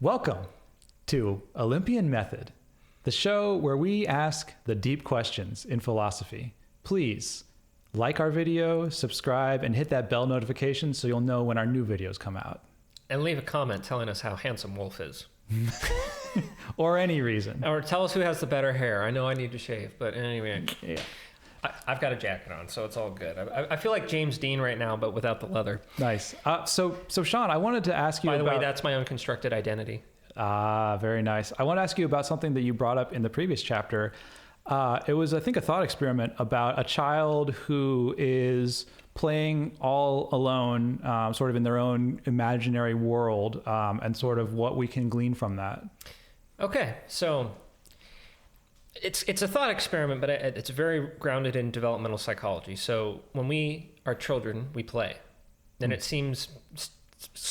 Welcome to Olympian Method, the show where we ask the deep questions in philosophy. Please like our video, subscribe, and hit that bell notification so you'll know when our new videos come out. And leave a comment telling us how handsome Wolf is. Or any reason. Or tell us who has the better hair. I know I need to shave, but anyway. Yeah. I've got a jacket on, so it's all good. I feel like James Dean right now, but without the leather. Nice. So Sean, I wanted to ask you By the about... way, that's my unconstructed identity. Very nice. I want to ask you about something that you brought up in the previous chapter. It was, I think, a thought experiment about a child who is playing all alone, sort of in their own imaginary world, and sort of what we can glean from that. Okay, so it's a thought experiment, but it's very grounded in developmental psychology. So when we are children, we play. And it seems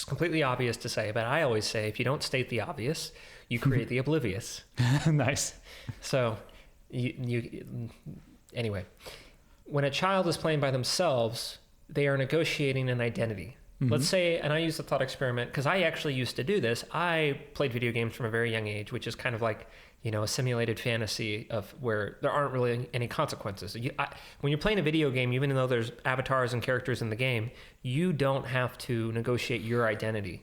completely obvious to say, but I always say, if you don't state the obvious, you create the oblivious. Nice. So anyway, when a child is playing by themselves, they are negotiating an identity. Mm-hmm. Let's say, and I use the thought experiment because I actually used to do this. I played video games from a very young age, which is kind of like, a simulated fantasy of where there aren't really any consequences. When you're playing a video game, even though there's avatars and characters in the game, you don't have to negotiate your identity.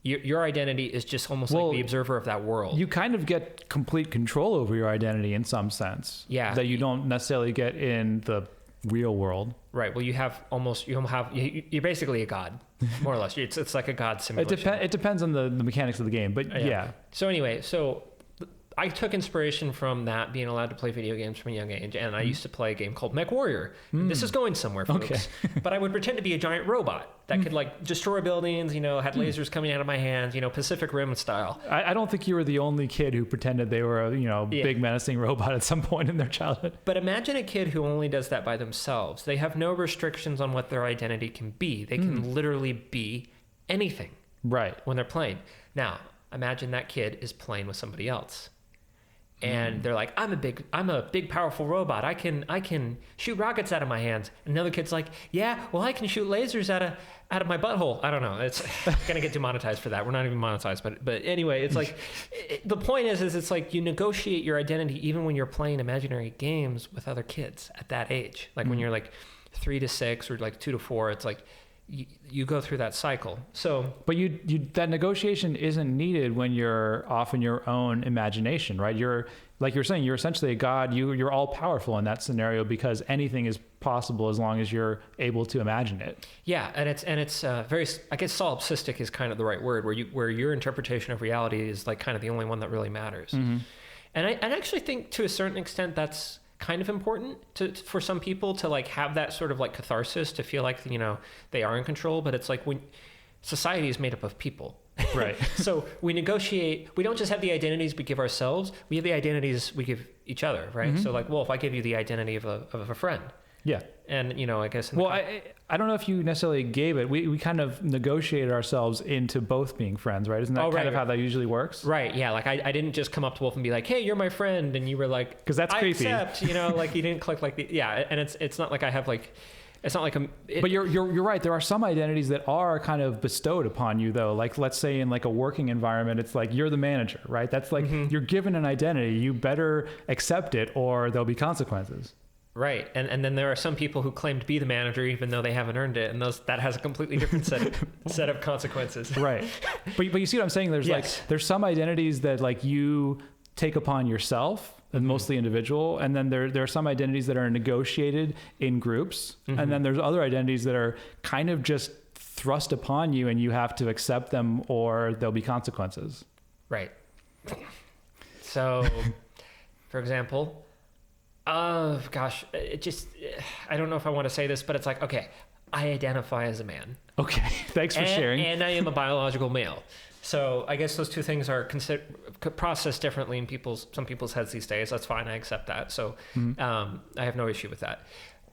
Your identity is just almost like the observer of that world. You kind of get complete control over your identity in some sense. Yeah. That you don't necessarily get in the real world. Right. Well, you're basically a god, more or less. It's like a god simulation. It depends on the mechanics of the game, but yeah. So anyway, I took inspiration from that, being allowed to play video games from a young age, and I used to play a game called Mech Warrior. This is going somewhere, folks. Okay. But I would pretend to be a giant robot that could destroy buildings, had lasers coming out of my hands, Pacific Rim style. I don't think you were the only kid who pretended they were a big menacing robot at some point in their childhood. But imagine a kid who only does that by themselves. They have no restrictions on what their identity can be. They can literally be anything. Right. When they're playing. Now, imagine that kid is playing with somebody else. And they're like, I'm a big, powerful robot. I can shoot rockets out of my hands. And another kid's like, yeah, well, I can shoot lasers out of my butthole. I don't know. It's gonna get demonetized for that. We're not even monetized, but anyway, it's like the point is it's like you negotiate your identity even when you're playing imaginary games with other kids at that age. Like when you're like 3 to 6 or like 2 to 4, it's like you go through that cycle. So, but you that negotiation isn't needed when you're off in your own imagination, right? You're like you're saying, you're essentially a god. You're all powerful in that scenario because anything is possible as long as you're able to imagine it. Yeah, and it's very, I guess, solipsistic is kind of the right word, where your interpretation of reality is like kind of the only one that really matters. Mm-hmm. And I actually think to a certain extent that's kind of important for some people to have that sort of catharsis, to feel like they are in control. But it's like when society is made up of people, right? So we negotiate. We don't just have the identities we give ourselves, we have the identities we give each other, right? Mm-hmm. So if I give you the identity of a friend, yeah, and I guess I don't know if you necessarily gave it. We kind of negotiated ourselves into both being friends, right? Isn't that kind of how that usually works? Right. Yeah. I didn't just come up to Wolf and be like, "Hey, you're my friend," and you were like, "Because that's creepy." I accept. You didn't click and it's not like I have it's not like But you're right. There are some identities that are kind of bestowed upon you, though. Like, let's say in a working environment, it's like you're the manager, right? That's like you're given an identity. You better accept it, or there'll be consequences. Right. And then there are some people who claim to be the manager even though they haven't earned it, and that has a completely different set of consequences. Right. But you see what I'm saying? There's there's some identities that you take upon yourself and mostly individual, and then there are some identities that are negotiated in groups, and then there's other identities that are kind of just thrust upon you and you have to accept them or there'll be consequences. Right. So, for example, I don't know if I want to say this, but it's like, okay, I identify as a man. Okay, thanks for sharing. And I am a biological male. So I guess those two things are processed differently in some people's heads these days. That's fine. I accept that. So I have no issue with that.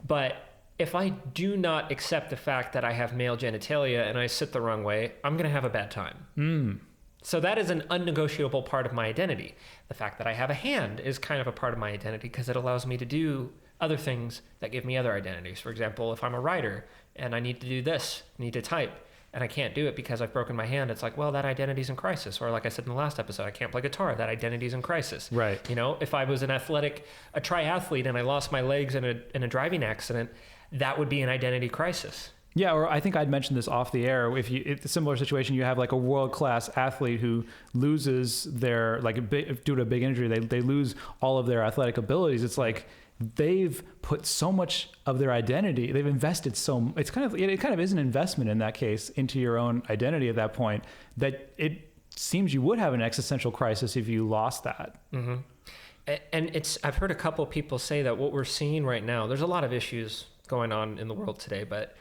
But if I do not accept the fact that I have male genitalia and I sit the wrong way, I'm going to have a bad time. So that is an unnegotiable part of my identity. The fact that I have a hand is kind of a part of my identity because it allows me to do other things that give me other identities. For example, if I'm a writer and I need to do this, need to type, and I can't do it because I've broken my hand, it's like, well, that identity's in crisis. Or like I said in the last episode, I can't play guitar. That identity's in crisis. Right. You know, if I was a triathlete and I lost my legs in a driving accident, that would be an identity crisis. Yeah, or I think I'd mentioned this off the air. If it's a similar situation, you have like a world-class athlete who loses their, due to a big injury, they lose all of their athletic abilities. It's like they've put so much of their identity, they've invested it kind of is an investment in that case into your own identity at that point, that it seems you would have an existential crisis if you lost that. Mm-hmm. And I've heard a couple of people say that what we're seeing right now, there's a lot of issues going on in the world today, but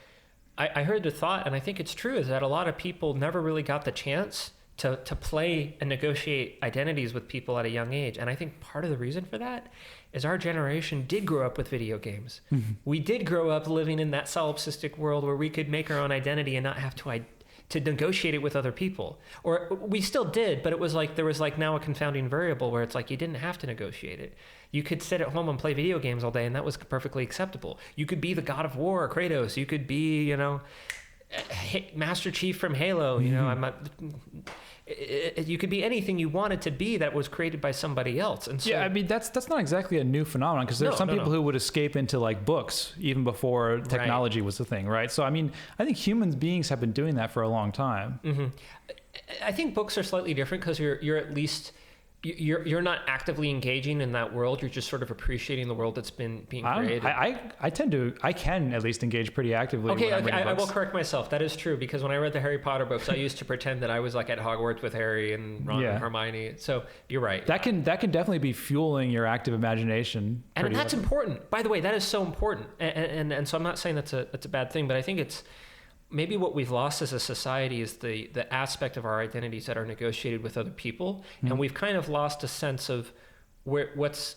I heard the thought, and I think it's true, is that a lot of people never really got the chance to play and negotiate identities with people at a young age. And I think part of the reason for that is our generation did grow up with video games. Mm-hmm. We did grow up living in that solipsistic world where we could make our own identity and not have to negotiate it with other people. Or we still did, but it was like there was like now a confounding variable where it's like you didn't have to negotiate it. You could sit at home and play video games all day, and that was perfectly acceptable. You could be the God of War, Kratos. You could be, you know, Master Chief from Halo. You know, you could be anything you wanted to be that was created by somebody else. And so, yeah, I mean that's not exactly a new phenomenon, because there are some people who would escape into like books even before technology was a thing, right? So I mean, I think human beings have been doing that for a long time. Mm-hmm. I think books are slightly different because you're at least. You're not actively engaging in that world. You're just sort of appreciating the world that's being created. I can at least engage pretty actively. Okay, I will correct myself. That is true, because when I read the Harry Potter books, I used to pretend that I was like at Hogwarts with Harry and Ron and Hermione. So you're right. That can definitely be fueling your active imagination. And that's important. By the way, that is so important. And so I'm not saying that's a bad thing, but I think it's maybe what we've lost as a society is the aspect of our identities that are negotiated with other people. Mm-hmm. And we've kind of lost a sense of what's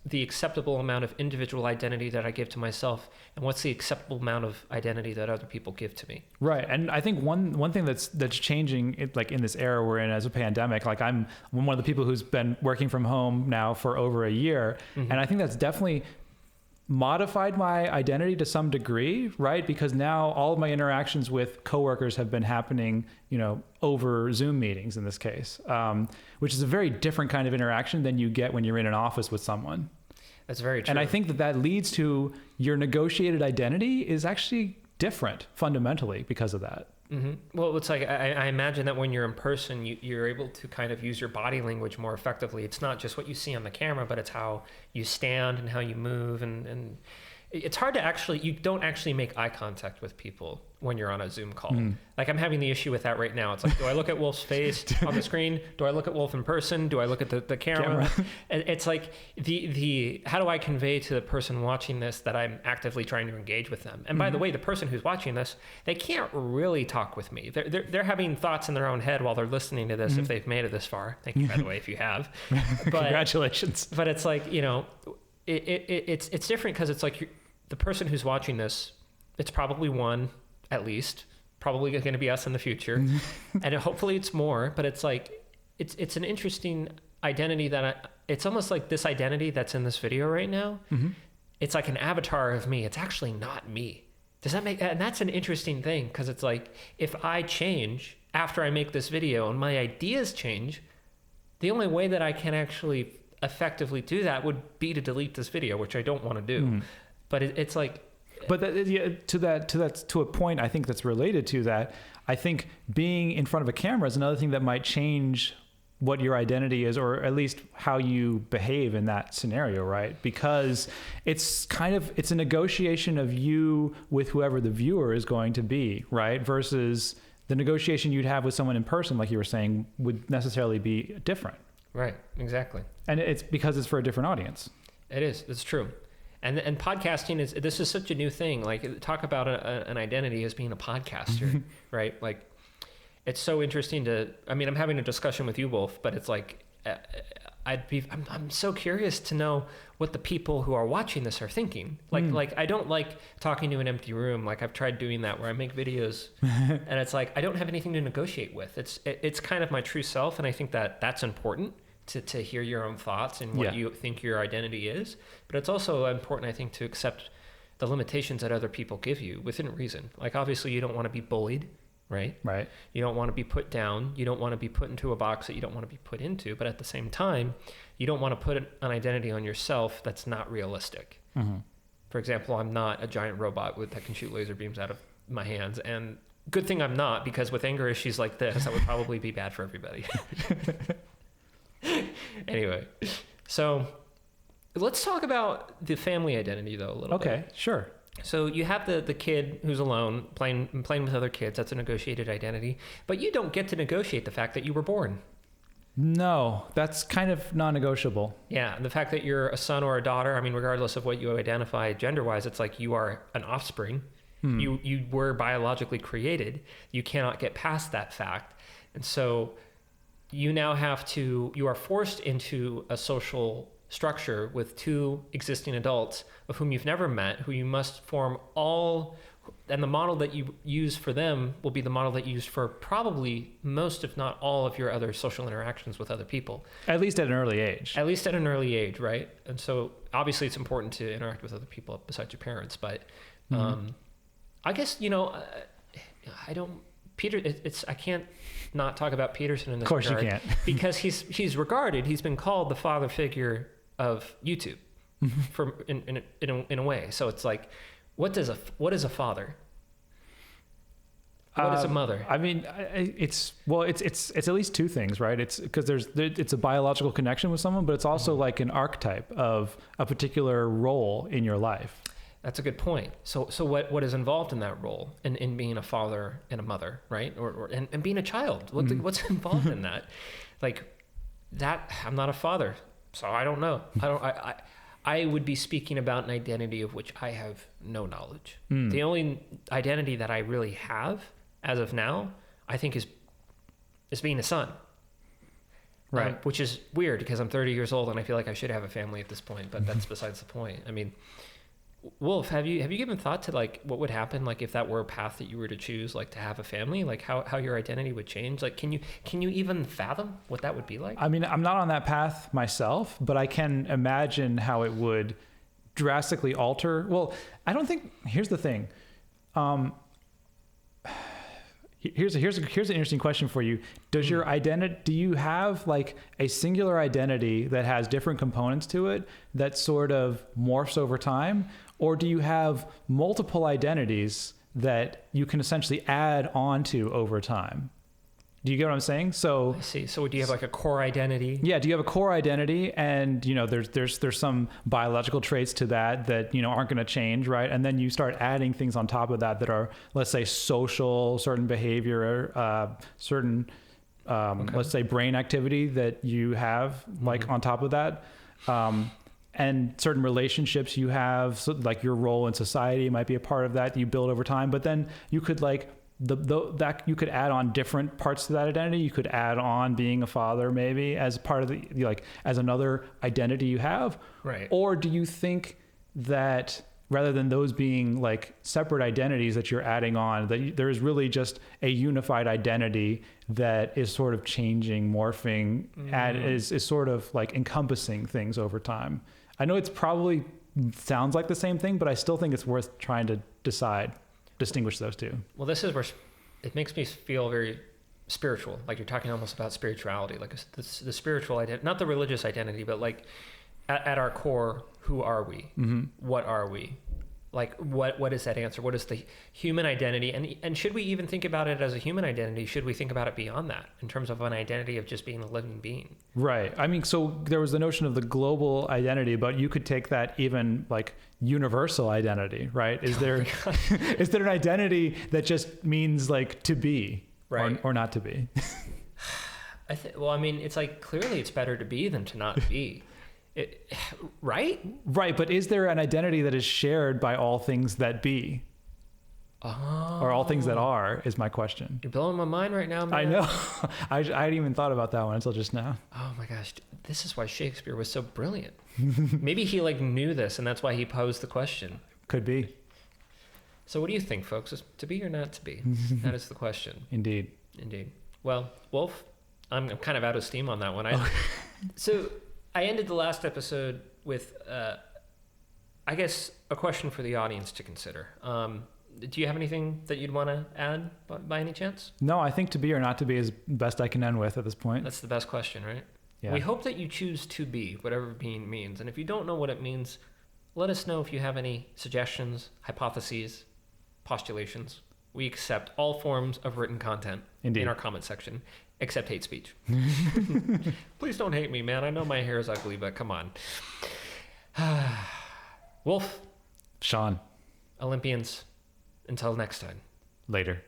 the acceptable amount of individual identity that I give to myself, and what's the acceptable amount of identity that other people give to me. Right. And I think one thing that's changing, like in this era we're in as a pandemic, like I'm one of the people who's been working from home now for over a year. Mm-hmm. And I think that's definitely modified my identity to some degree, right? Because now all of my interactions with coworkers have been happening, you know, over Zoom meetings in this case, which is a very different kind of interaction than you get when you're in an office with someone. That's very true. And I think that leads to your negotiated identity is actually different fundamentally because of that. Mm-hmm. Well, it's like I imagine that when you're in person, you're able to kind of use your body language more effectively. It's not just what you see on the camera, but it's how you stand and how you move. And it's hard to you don't actually make eye contact with people when you're on a Zoom call. Mm. Like I'm having the issue with that right now. It's like, do I look at Wolf's face on the screen? Do I look at Wolf in person? Do I look at the camera? And it's like how do I convey to the person watching this that I'm actively trying to engage with them? And by the way, the person who's watching this, they can't really talk with me. They're having thoughts in their own head while they're listening to this, if they've made it this far. Thank you, by the way, if you have. But, congratulations. But it's like, you know, it's different because it's like the person who's watching this, it's probably one, at least, probably going to be us in the future. And hopefully it's more, but it's like, it's an interesting identity that it's almost like this identity that's in this video right now. Mm-hmm. It's like an avatar of me. It's actually not me. Does that make, and that's an interesting thing. Cause it's like, if I change after I make this video and my ideas change, the only way that I can actually effectively do that would be to delete this video, which I don't want to do. Mm. But it's like, but to a point, I think that's related to that. I think being in front of a camera is another thing that might change what your identity is, or at least how you behave in that scenario, right? Because it's a negotiation of you with whoever the viewer is going to be, right? Versus the negotiation you'd have with someone in person, like you were saying, would necessarily be different. Right, exactly. And it's because it's for a different audience. It is, it's true. And podcasting this is such a new thing. Like, talk about an identity as being a podcaster, right? Like, it's so interesting I'm having a discussion with you, Wolf, but it's like, I'm so curious to know what the people who are watching this are thinking. Like I don't like talking to an empty room. Like, I've tried doing that where I make videos and it's like, I don't have anything to negotiate with. It's kind of my true self. And I think that that's important to hear your own thoughts and what you think your identity is. But it's also important, I think, to accept the limitations that other people give you within reason. Like, obviously you don't want to be bullied. right? Right. You don't want to be put down. You don't want to be put into a box that you don't want to be put into. But at the same time, you don't want to put an identity on yourself that's not realistic. Mm-hmm. For example, I'm not a giant robot that can shoot laser beams out of my hands. And good thing I'm not, because with anger issues like this, that would probably be bad for everybody. Anyway, so let's talk about the family identity, though, a little bit. Okay, sure. So you have the kid who's alone, playing with other kids. That's a negotiated identity. But you don't get to negotiate the fact that you were born. No, that's kind of non-negotiable. Yeah, and the fact that you're a son or a daughter, I mean, regardless of what you identify gender-wise, it's like you are an offspring. You were biologically created. You cannot get past that fact. And so you now you are forced into a social structure with two existing adults of whom you've never met, who you must form and the model that you use for them will be the model that you use for probably most, if not all, of your other social interactions with other people. At least at an early age. At least at an early age, right? And so obviously it's important to interact with other people besides your parents, but I guess, I can't not talk about Peterson in this regard. Of course you can't. Because he's been called the father figure of YouTube in a way. So it's like, what is a father? What is a mother? I mean, it's at least two things, right? It's because it's a biological connection with someone, but it's also like an archetype of a particular role in your life. That's a good point. So what is involved in that role in being a father and a mother, right? And being a child? What's involved in that? Like that, I'm not a father, so I don't know. I would be speaking about an identity of which I have no knowledge. The only identity that I really have as of now, I think is being a son. Right. Which is weird because I'm 30 years old and I feel like I should have a family at this point, but that's besides the point. I mean, Wolf, have you given thought to like what would happen like if that were a path that you were to choose, like to have a family, like how your identity would change? Like can you even fathom what that would be like? I mean, I'm not on that path myself, but I can imagine how it would drastically alter. Well, I don't think, here's the thing. Here's an interesting question for you. Does your identity, do you have like a singular identity that has different components to it that sort of morphs over time? Or do you have multiple identities that you can essentially add onto over time? Do you get what I'm saying? So I see. So do you have like a core identity? Yeah. Do you have a core identity? And there's some biological traits to that aren't going to change, right? And then you start adding things on top of that are, let's say, social, certain behavior, certain, let's say, brain activity that you have like on top of that. And certain relationships you have, so like your role in society might be a part of that you build over time. But then you could like that you could add on different parts to that identity. You could add on being a father maybe as part of as another identity you have. Right. Or do you think that rather than those being like separate identities that you're adding on, that there is really just a unified identity that is sort of changing, morphing, and is sort of like encompassing things over time? I know it's probably sounds like the same thing, but I still think it's worth trying to distinguish those two. Well, this is where it makes me feel very spiritual. Like you're talking almost about spirituality, like the spiritual identity, not the religious identity, but like at our core, who are we? What are we? Like what is that answer? What is the human identity? And should we even think about it as a human identity? Should we think about it beyond that in terms of an identity of just being a living being? Right. I mean, so there was the notion of the global identity, but you could take that even like universal identity, right? Is there is there an identity that just means like to be, right, or not to be? Well, I mean, it's like clearly it's better to be than to not be. Right? Right, but is there an identity that is shared by all things that be? Oh. Or all things that are, is my question. You're blowing my mind right now, man. I know. I hadn't even thought about that one until just now. Oh my gosh. This is why Shakespeare was so brilliant. Maybe he like knew this and that's why he posed the question. Could be. So what do you think, folks? Is to be or not to be? That is the question. Indeed. Well, Wolf, I'm kind of out of steam on that one. So I ended the last episode with, I guess, a question for the audience to consider. Do you have anything that you'd want to add by any chance? No, I think to be or not to be is best I can end with at this point. That's the best question, right? Yeah. We hope that you choose to be, whatever being means. And if you don't know what it means, let us know if you have any suggestions, hypotheses, postulations. We accept all forms of written content Indeed. in our comment section, except hate speech. Please don't hate me, man. I know my hair is ugly, but come on. Wolf. Sean. Olympians. Until next time. Later.